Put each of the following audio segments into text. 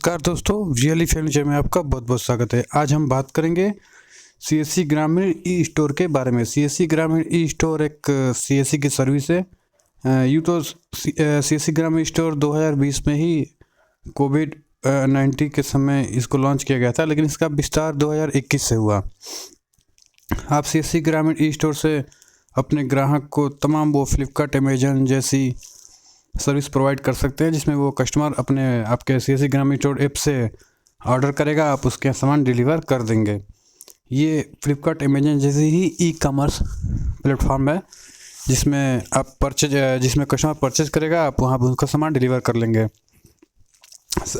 नमस्कार दोस्तों, really furniture में आपका बहुत बहुत स्वागत है। आज हम बात करेंगे सीएससी ग्रामीण ई स्टोर के बारे में। सीएससी ग्रामीण ई स्टोर एक सीएससी की सर्विस है। यूँ तो सीएससी ग्रामीण स्टोर 2020 में ही कोविड 19 के समय इसको लॉन्च किया गया था, लेकिन इसका विस्तार 2021 से हुआ। आप सीएससी ग्रामीण ई स्टोर से अपने ग्राहक को तमाम वो फ्लिपकार्ट, अमेजन जैसी सर्विस प्रोवाइड कर सकते हैं, जिसमें वो कस्टमर अपने आपके सीएससी ग्रामीण स्टोर ऐप से ऑर्डर करेगा, आप उसके यहाँ सामान डिलीवर कर देंगे। ये फ्लिपकार्ट, अमेजन जैसे ही ई कॉमर्स प्लेटफॉर्म है, जिसमें जिसमें कस्टमर परचेज करेगा, आप वहाँ उनका सामान डिलीवर कर लेंगे।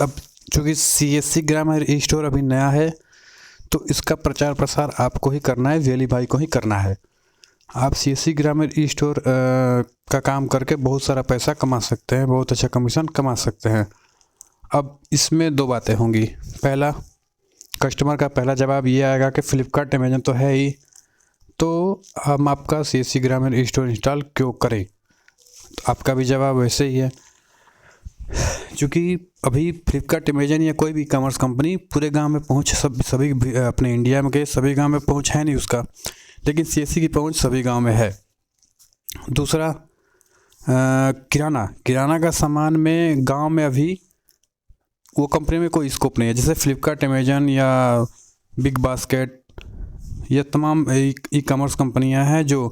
अब चूँकि सीएससी ग्रामीण ई स्टोर अभी नया है, तो इसका प्रचार प्रसार आपको ही करना है, वेली भाई को ही करना है। आप सीएससी ग्रामीण ई स्टोर का काम करके बहुत सारा पैसा कमा सकते हैं, बहुत अच्छा कमीशन कमा सकते हैं। अब इसमें दो बातें होंगी। पहला, कस्टमर का पहला जवाब ये आएगा कि फ्लिपकार्ट, अमेजन तो है ही, तो हम आपका सीएससी ग्रामीण ई स्टोर इंस्टॉल क्यों करें। तो आपका भी जवाब वैसे ही है, क्योंकि अभी फ्लिपकार्ट, अमेजन या कोई भी कॉमर्स कंपनी पूरे गांव में पहुंच सभी अपने इंडिया में के सभी गांव में पहुंच है नहीं उसका, लेकिन सीएससी की पहुंच सभी गांव में है। दूसरा, किराना का सामान में गांव में अभी वो कंपनी में कोई स्कोप नहीं है। जैसे फ्लिपकार्ट, अमेजन या बिग बास्केट, ये तमाम ई कॉमर्स कंपनियां हैं जो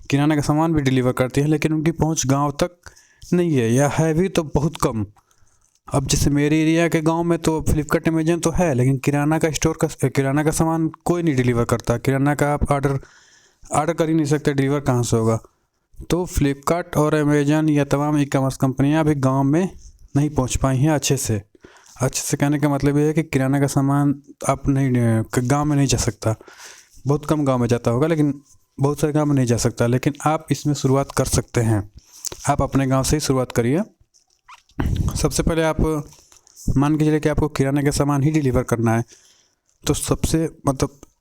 किराना का सामान भी डिलीवर करती हैं, लेकिन उनकी पहुंच गांव तक नहीं है, या है भी तो बहुत कम। अब जैसे मेरे एरिया के गांव में तो फ्लिपकार्ट, अमेजन तो है, लेकिन किराना का सामान कोई नहीं डिलीवर करता। किराना का आप ऑर्डर कर ही नहीं सकते, डिलीवर कहाँ से होगा। तो फ्लिपकार्ट और अमेजन या तमाम ई कॉमर्स कंपनियां अभी गांव में नहीं पहुंच पाई हैं अच्छे से। कहने का मतलब ये है कि किराना का सामान आप नहीं गांव में नहीं जा सकता। बहुत कम गांव में जाता होगा, लेकिन बहुत सारे गांव में नहीं जा सकता। लेकिन आप इसमें शुरुआत कर सकते हैं। आप अपने गांव से ही शुरुआत करिए। सबसे पहले आप मान के चलिए कि आपको किराने का सामान ही डिलीवर करना है, तो सबसे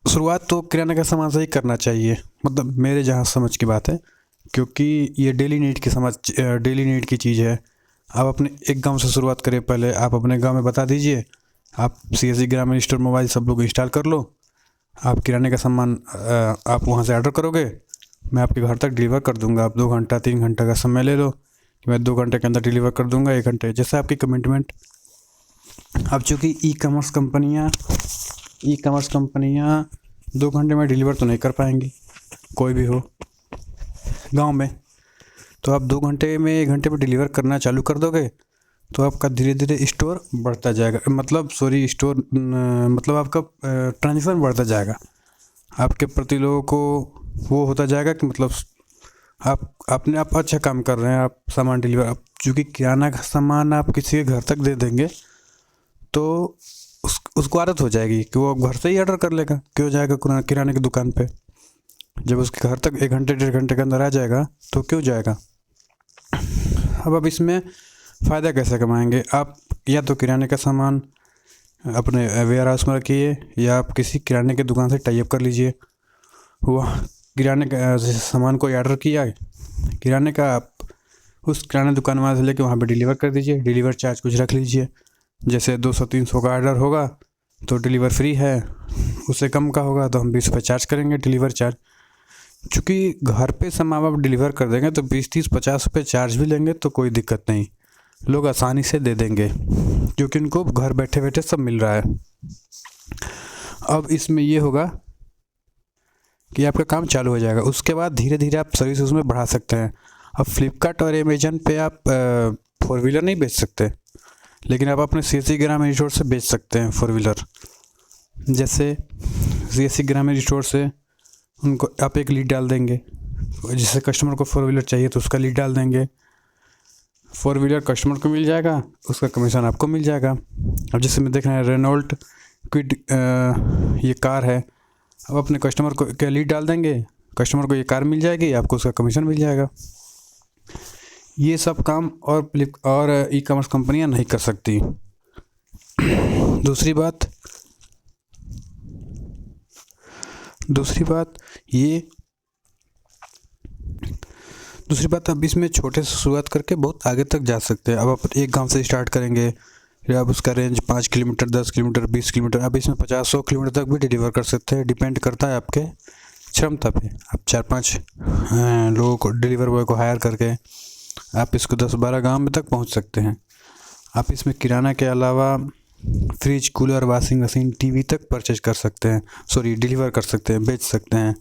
शुरुआत तो किराने का सामान से ही करना चाहिए। मेरे जहाँ समझ की बात है, क्योंकि ये डेली नीड की चीज़ है। आप अपने एक गांव से शुरुआत करें। पहले आप अपने गांव में बता दीजिए, आप सीएससी ग्रामीण स्टोर मोबाइल सब लोग इंस्टॉल कर लो। आप किराने का सामान आप वहां से ऑर्डर करोगे, मैं आपके घर तक डिलीवर कर दूंगा। आप 2 घंटा 3 घंटा का समय ले लो कि मैं 2 घंटे के अंदर डिलीवर कर दूंगा, 1 घंटे, जैसे आपकी कमिटमेंट। अब चूँकि ई कॉमर्स कंपनियाँ 2 घंटे में डिलीवर तो नहीं कर पाएंगी, कोई भी हो गांव में। तो आप 2 घंटे में 1 घंटे में डिलीवर करना चालू कर दोगे, तो आपका धीरे धीरे स्टोर बढ़ता जाएगा। आपका ट्रांजेक्शन बढ़ता जाएगा। आपके प्रति लोगों को वो होता जाएगा कि आप अच्छा काम कर रहे हैं, आप सामान डिलीवर। आप चूँकि किराना का सामान आप किसी के घर तक दे देंगे, तो उसको आदत हो जाएगी कि वो घर से ही ऑर्डर कर लेगा, क्यों जाएगा किराने की दुकान पे। जब उसके घर तक 1 घंटे 1.5 घंटे के अंदर आ जाएगा, तो क्यों जाएगा। अब इसमें फ़ायदा कैसे कमाएंगे आप? या तो किराने का सामान अपने वेयर हाउस में रखिए, या आप किसी किराने की दुकान से टाई अप कर लीजिए। वह किराने का सामान को ऑर्डर किया किराने का, आप उस किराने दुकान वाले से लेके वहाँ पे डिलीवर कर दीजिए। डिलीवर चार्ज कुछ रख लीजिए, जैसे 200-300 का ऑर्डर होगा तो डिलीवर फ्री है, उससे कम का होगा तो हम 20 रुपये चार्ज करेंगे डिलीवर चार्ज। चूँकि घर पे सामान आप डिलीवर कर देंगे तो 20-30-50 रुपये चार्ज भी लेंगे तो कोई दिक्कत नहीं, लोग आसानी से दे देंगे, क्योंकि उनको घर बैठे बैठे सब मिल रहा है। अब इसमें ये होगा कि आपका काम चालू हो जाएगा। उसके बाद धीरे धीरे आप सर्विस उसमें बढ़ा सकते हैं। अब फ्लिपकार्ट और अमेजन पे आप 4 व्हीलर नहीं बेच सकते, लेकिन आप अपने सीएससी ग्रामीण स्टोर से बेच सकते हैं 4 व्हीलर। जैसे सीएससी ग्रामीण स्टोर से उनको आप एक लीड डाल देंगे, जिससे कस्टमर को 4 व्हीलर चाहिए तो उसका लीड डाल देंगे। 4 व्हीलर कस्टमर को मिल जाएगा, उसका कमीशन आपको मिल जाएगा। अब जैसे मैं देख रहे हैं रेनॉल्ट क्विड ये कार है, अब अपने कस्टमर को क्या लीड डाल देंगे, कस्टमर को ये कार मिल जाएगी, आपको उसका कमीशन मिल जाएगा। ये सब काम और ई कॉमर्स कंपनियां नहीं कर सकती। दूसरी बात अब इसमें छोटे से शुरुआत करके बहुत आगे तक जा सकते हैं। अब आप एक गांव से स्टार्ट करेंगे, फिर आप उसका रेंज 5 किलोमीटर, 10 किलोमीटर, 20 किलोमीटर, आप इसमें 50-100 किलोमीटर तक भी डिलीवर कर सकते हैं। डिपेंड करता है आपके क्षमता पे। आप 4-5 लोगों को, डिलीवर बॉय को हायर करके आप इसको 10-12 गांव में तक पहुंच सकते हैं। आप इसमें किराना के अलावा fridge, cooler, washing machine, TV तक परचेज कर सकते हैं, सॉरी डिलीवर कर सकते हैं, बेच सकते हैं।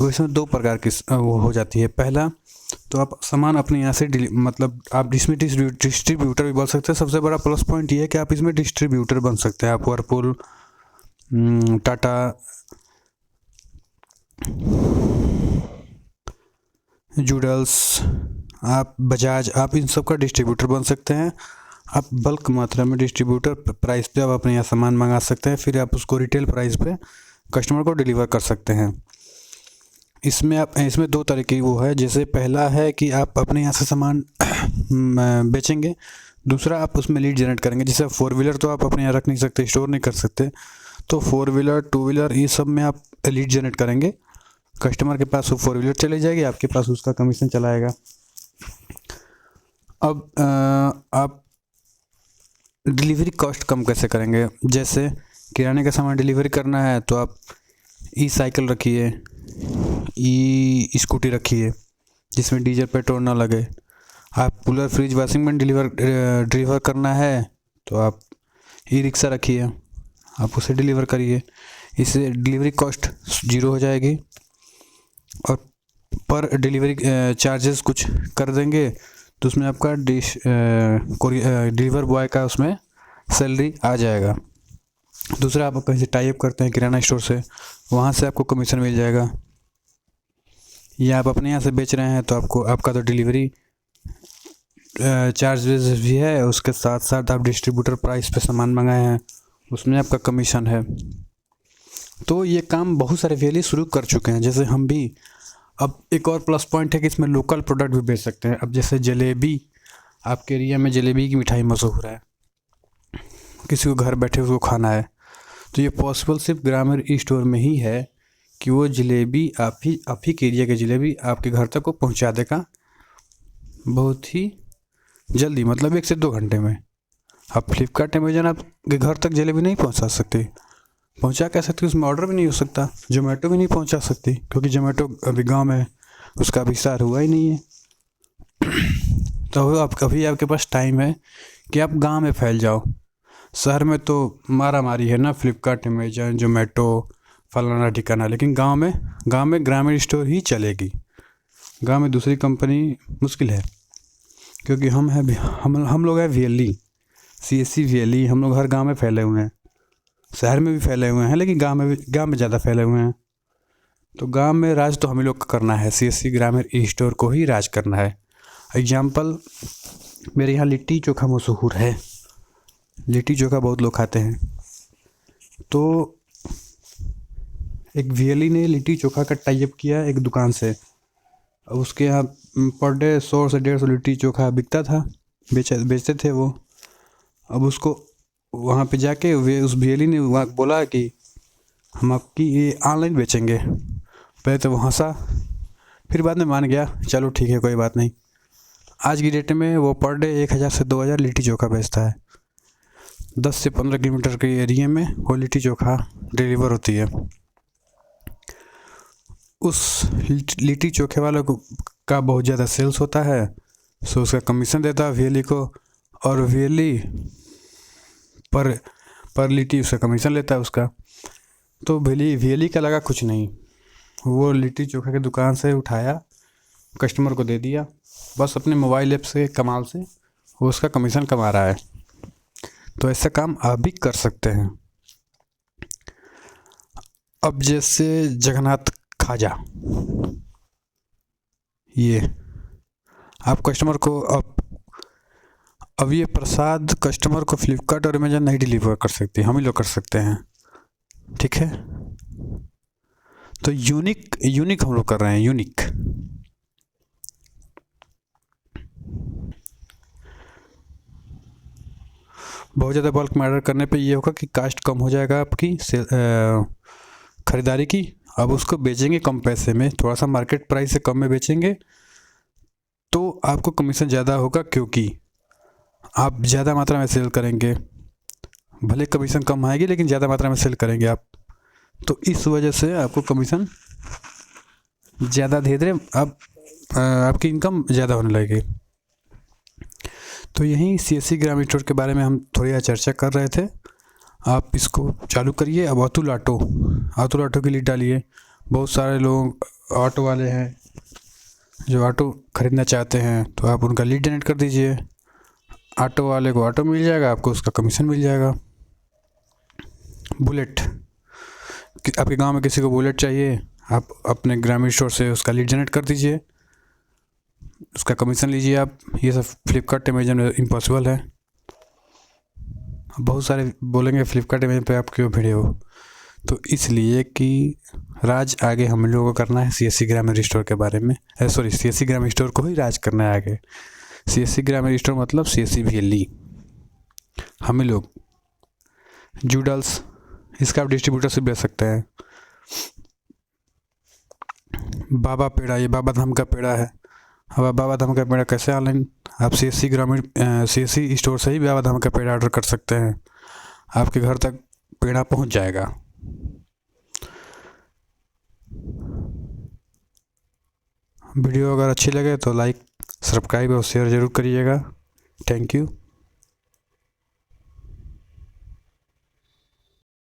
और इसमें 2 प्रकार की वो हो जाती है। पहला तो आप सामान अपने यहाँ से मतलब आप इसमें डिस्ट्रीब्यूटर भी बोल सकते हैं। सबसे बड़ा प्लस पॉइंट ये है कि आप इसमें डिस्ट्रीब्यूटर बन सकते हैं। आप वर्लपूल, टाटा, जूडल्स, आप बजाज, आप इन सब का डिस्ट्रीब्यूटर बन सकते हैं। आप बल्क मात्रा में डिस्ट्रीब्यूटर प्राइस पे आप अपने यहाँ सामान मंगा सकते हैं, फिर आप उसको रिटेल प्राइस पे कस्टमर को डिलीवर कर सकते हैं। इसमें 2 तरह की वो है। जैसे पहला है कि आप अपने यहाँ से सामान बेचेंगे, दूसरा आप उसमें लीड जनरेट करेंगे। जैसे 4 व्हीलर तो आप अपने यहाँ रख नहीं सकते, स्टोर नहीं कर सकते, तो 4 व्हीलर, 2 व्हीलर, ये सब में आप लीड जनरेट करेंगे। कस्टमर के पास वो 4 व्हीलर चली जाएगी, आपके पास उसका कमीशन चला आएगा। अब आप डिलीवरी कॉस्ट कम कैसे करेंगे? जैसे किराने का सामान डिलीवरी करना है तो आप ई साइकिल रखिए, ई स्कूटी रखिए जिसमें डीजल पेट्रोल ना लगे। आप cooler, fridge, washing machine deliver करना है तो आप ई रिक्शा रखिए, आप उसे डिलीवर करिए। इससे डिलीवरी कॉस्ट 0 हो जाएगी और पर डिलीवरी चार्जेस कुछ कर देंगे तो उसमें आपका डिलीवर बॉय का उसमें सैलरी आ जाएगा। दूसरा, आप कहीं से टाई अप करते हैं किराना स्टोर से, वहाँ से आपको कमीशन मिल जाएगा। या आप अपने यहाँ से बेच रहे हैं तो आपका तो डिलीवरी चार्जेस भी है, उसके साथ साथ आप डिस्ट्रीब्यूटर प्राइस पे सामान मंगाए हैं उसमें आपका कमीशन है। तो ये काम बहुत सारे वेली शुरू कर चुके हैं, जैसे हम भी। अब एक और प्लस पॉइंट है कि इसमें लोकल प्रोडक्ट भी बेच सकते हैं। अब जैसे जलेबी, आपके एरिया में जलेबी की मिठाई मशहूर है, किसी को घर बैठे उसको खाना है, तो ये पॉसिबल सिर्फ ग्रामीण स्टोर में ही है कि वो जलेबी आप ही के एरिया की जलेबी आपके घर तक को पहुंचा देगा बहुत ही जल्दी, मतलब 1 से 2 घंटे में। आप फ्लिपकार्ट, अमेजन आपके घर तक जलेबी नहीं पहुंचा सकते। पहुंचा क्या सकती, उसमें ऑर्डर भी नहीं हो सकता। जोमेटो भी नहीं पहुंचा सकती क्योंकि जोमेटो अभी गांव में उसका विस्तार हुआ ही नहीं है। तो आपके पास टाइम है कि आप गांव में फैल जाओ। शहर में तो मारा मारी है ना, फ्लिपकार्ट, अमेजन, जोमेटो, फलाना ठिकाना, लेकिन गांव में ग्रामीण स्टोर ही चलेगी। गांव में दूसरी कंपनी मुश्किल है क्योंकि हम लोग हैं VLE, CSC VLE, हम लोग हर गांव में फैले हुए हैं। शहर में भी फैले हुए हैं लेकिन गांव में ज़्यादा फैले हुए हैं। तो गांव में राज तो हम लोग को करना है, CSC ग्रामीण स्टोर को ही राज करना है। एग्जाम्पल, मेरे यहाँ लिट्टी चोखा मशहूर है, लिट्टी चोखा बहुत लोग खाते हैं। तो एक VLE ने लिट्टी चोखा का टाई अप किया एक दुकान से। अब उसके यहाँ पर डे 100 से 150 लिट्टी चोखा बिकता था, बेचते थे वो। अब उसको वहाँ पे जाके उस VLE ने वहाँ बोला कि हम आपकी ये ऑनलाइन बेचेंगे। पहले तो वो हंसा, फिर बाद में मान गया, चलो ठीक है कोई बात नहीं। आज की डेट में वो पर डे 1000 से 2000 लिट्टी चोखा बेचता है। 10 से 15 किलोमीटर के एरिया में वो लिट्टी चोखा डिलीवर होती है। उस लिट्टी चोखे वाले का बहुत ज़्यादा सेल्स होता है, सो उसका कमीशन देता है VLE को, और VLE पर लिट्टी उसका कमीशन लेता है उसका। तो VLE का लगा कुछ नहीं, वो लिट्टी चोखा की दुकान से उठाया, कस्टमर को दे दिया, बस अपने मोबाइल ऐप से कमाल से वो उसका कमीशन कमा रहा है। तो ऐसा काम आप भी कर सकते हैं। अब जैसे जगन्नाथ खाजा, ये आप कस्टमर को अब ये प्रसाद कस्टमर को फ्लिपकार्ट और अमेजन नहीं डिलीवर कर सकती, हम ही लोग कर सकते हैं, ठीक है। तो यूनिक हम लोग कर रहे हैं, यूनिक। बहुत ज़्यादा बल्क में ऑर्डर करने पे ये होगा कि कास्ट कम हो जाएगा आपकी ख़रीदारी की। अब उसको बेचेंगे कम पैसे में, थोड़ा सा मार्केट प्राइस से कम में बेचेंगे तो आपको कमीशन ज़्यादा होगा, क्योंकि आप ज़्यादा मात्रा में सेल करेंगे। भले कमीशन कम आएगी लेकिन ज़्यादा मात्रा में सेल करेंगे आप, तो इस वजह से आपको कमीशन ज़्यादा धीरे धीरे आपकी इनकम ज़्यादा होने लगेगी। तो यहीं CSC ग्रामीण स्टोर के बारे में हम थोड़ी चर्चा कर रहे थे। आप इसको चालू करिए। अब अतुल ऑटो की लीड डालिए। बहुत सारे लोग ऑटो वाले हैं जो ऑटो ख़रीदना चाहते हैं, तो आप उनका लीड जनरेट कर दीजिए। ऑटो वाले को ऑटो मिल जाएगा, आपको उसका कमीशन मिल जाएगा। बुलेट, आपके गांव में किसी को बुलेट चाहिए, आप अपने ग्रामीण स्टोर से उसका लीड जनरेट कर दीजिए, उसका कमीशन लीजिए आप। ये सब फ्लिपकार्ट अमेजन में इम्पॉसिबल है। बहुत सारे बोलेंगे फ्लिपकार्ट अमेजन पे आप क्यों भिड़े हो, तो इसलिए कि राज आगे हम लोगों को करना है CSC ग्रामीण स्टोर के बारे में। CSC ग्रामीण स्टोर को ही राज करना है आगे। CSC ग्रामीण स्टोर मतलब CSC VLE, हम लोग जूडल्स, इसका आप डिस्ट्रीब्यूटरशिप ले सकते हैं। बाबा पेड़ा, ये बाबा धाम का पेड़ा है। अब आप बाबा धाम का पेड़ा कैसे ऑनलाइन, आप CSC स्टोर से ही बाबा धाम का पेड़ा ऑर्डर कर सकते हैं, आपके घर तक पेड़ा पहुंच जाएगा। वीडियो अगर अच्छी लगे तो लाइक, सब्सक्राइब और शेयर ज़रूर करिएगा। Thank you.